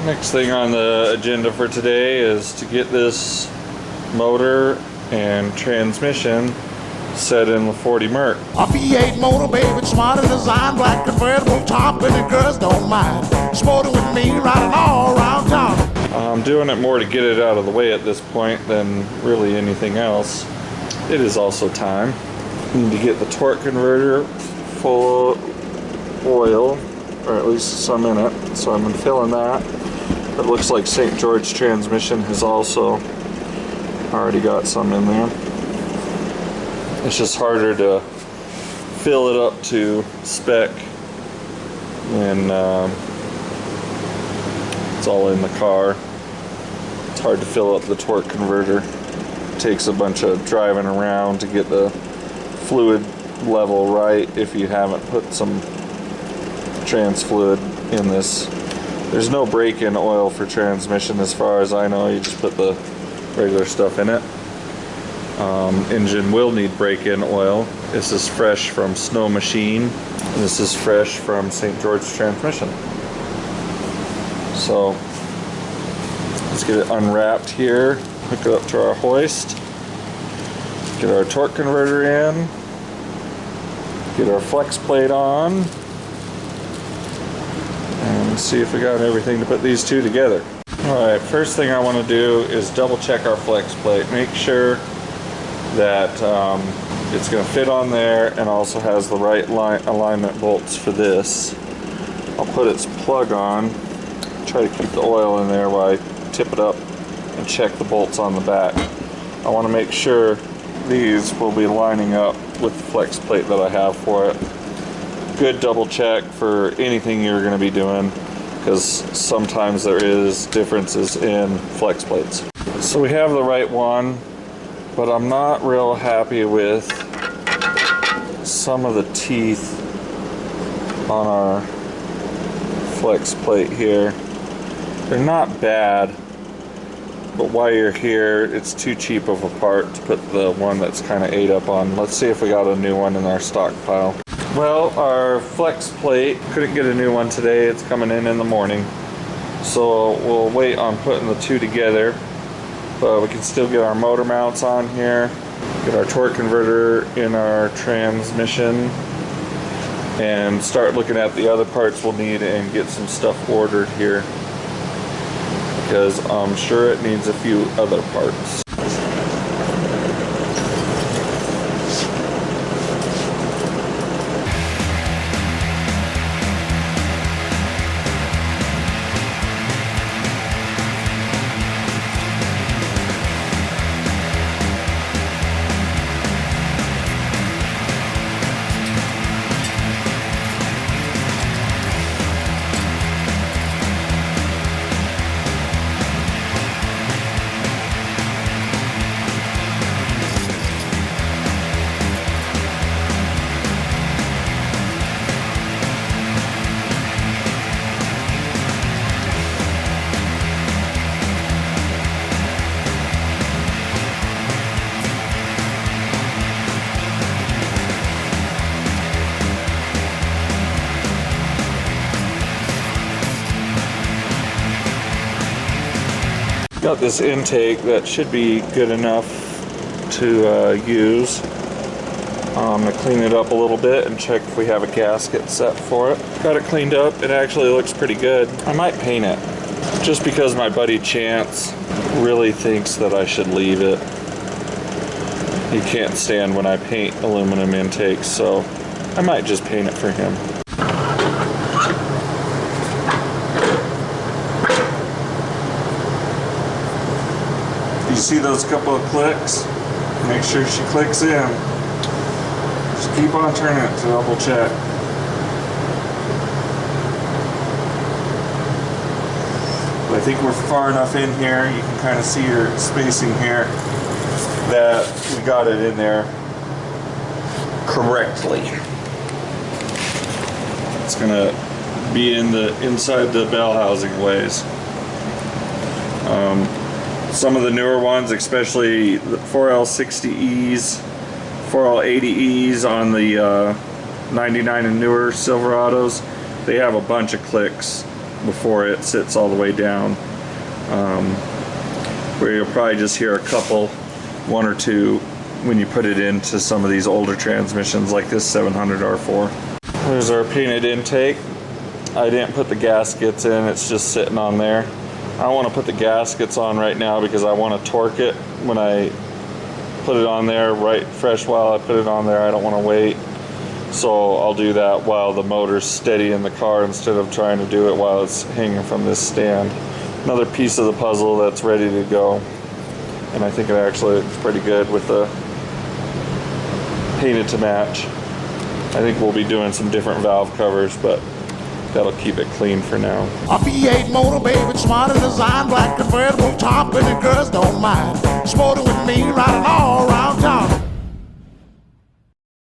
Next thing on the agenda for today is to get this motor and transmission set in the 40 Merc. A V8 motor, baby, smart and design, black convertible top, and the girls don't mind. Sporting with me, riding all around town. I'm doing it more to get it out of the way at this point than really anything else. It is also time. Need to get the torque converter full of oil, or at least some in it. So I've been filling that. It looks like St. George transmission has also already got some in there. It's just harder to fill it up to spec when it's all in the car. It's hard to fill up the torque converter. It takes a bunch of driving around to get the fluid level right if you haven't put some trans fluid in this. There's no break-in oil for transmission as far as I know. You just put the regular stuff in it. Engine will need break-in oil. This is fresh from Snow Machine. This is fresh from St. George transmission. So let's get it unwrapped here. Hook it up to our hoist. Get our torque converter in. Get our flex plate on. And see if we got everything to put these two together. Alright, first thing I want to do is double check our flex plate. Make sure that it's going to fit on there and also has the right alignment bolts for this. I'll put its plug on, try to keep the oil in there while I tip it up and check the bolts on the back. I want to make sure these will be lining up with the flex plate that I have for it. Good double check for anything you're going to be doing, because sometimes there is differences in flex plates. So we have the right one, but I'm not real happy with some of the teeth on our flex plate here. They're not bad, but while you're here, it's too cheap of a part to put the one that's kind of ate up on. Let's see if we got a new one in our stockpile. Well, our flex plate, couldn't get a new one today. It's coming in the morning. So we'll wait on putting the two together. But we can still get our motor mounts on here, get our torque converter in our transmission, and start looking at the other parts we'll need and get some stuff ordered here, because I'm sure it needs a few other parts. Got this intake that should be good enough to use. I'm going to clean it up a little bit and check if we have a gasket set for it. Got it cleaned up. It actually looks pretty good. I might paint it, just because my buddy Chance really thinks that I should leave it. He can't stand when I paint aluminum intakes, so I might just paint it for him. You see those couple of clicks? Make sure she clicks in. Just keep on turning it to double check. But I think we're far enough in here, you can kind of see your spacing here, that we got it in there correctly. It's gonna be inside the bell housing ways. Some of the newer ones, especially the 4L60Es, 4L80Es on the 99 and newer Silverados, they have a bunch of clicks before it sits all the way down. Where you'll probably just hear a couple, one or two, when you put it into some of these older transmissions like this 700 R4. There's our painted intake. I didn't put the gaskets in, it's just sitting on there. I want to put the gaskets on right now because I want to torque it when I put it on there right fresh while I put it on there. I don't want to wait. So I'll do that while the motor's steady in the car instead of trying to do it while it's hanging from this stand. Another piece of the puzzle that's ready to go. And I think it actually looks pretty good with the painted to match. I think we'll be doing some different valve covers, but that'll keep it clean for now. A V8 motor, baby, smart and design, black convertible top, and the girls don't mind. Sporting with me, riding all around.